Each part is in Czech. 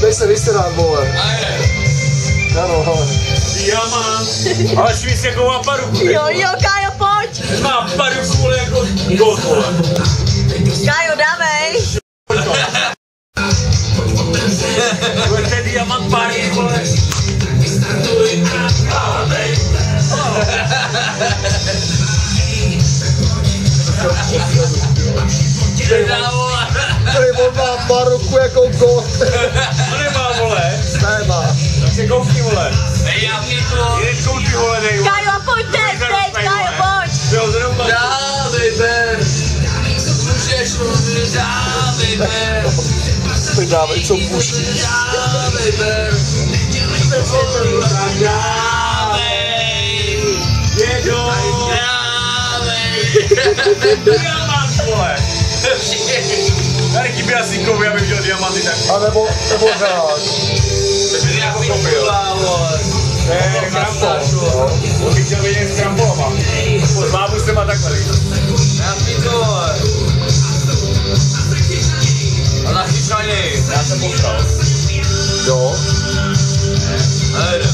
Dej se vystrát, vole. Ano, ale. Diamant. Ale švíc jako má paruku. Jo, Kájo, pojď. Má paruku, vole, jako god, vole. Kájo, dávej. To je diamant party, vole. Tady on má paruku jako god. To nemá, vole. Nemá. Tak se koukni, vole. Jen koukni, vole, dej. Kájo, a pojď teď, Kájo, pojď. Jo, zrovna. Dávej, ber. Můžeš mluvit, dávej, ber. Teď dávej, co puštíš. Dávej, ber. Dávej. Jedu. Dávej. Diamant, vole. Tady chybí asi kovy, abych dělal diamanty tak. A nebo řád. Jako kopil. To je krampol. On bych chtěl vědět s krampolama. S lábusema takhle. Já pítoj. A nachyčanej. Já jsem postal. Jo. Hejde.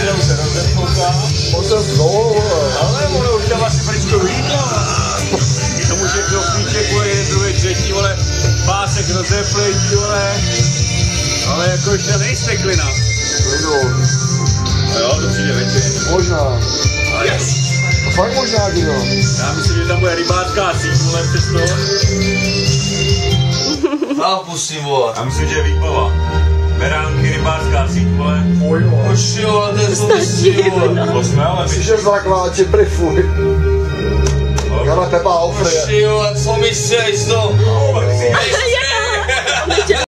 Jenom se rozepouká. On se znovu, vole. Ale ono už tam asi fričko jídlo. K tomu, že do klíček, vole, jeden, druhý, třetí, vole, pásek rozeplej, vole. Ale jako ještě nejsteklina. No jo, to přijde večer. Možná. Yes. To fakt možná, Guido. Já myslím, že tam bude rybářská síť, vole, přes to. A pustím, vole. Já myslím, že je výbava. Beránky, rybářská síť, vole. Už jo, to je zlostí, vole. To jsme, ale Jsi že základče, brifuj. Já na teba, Alfred. Už jo, co myslíš to?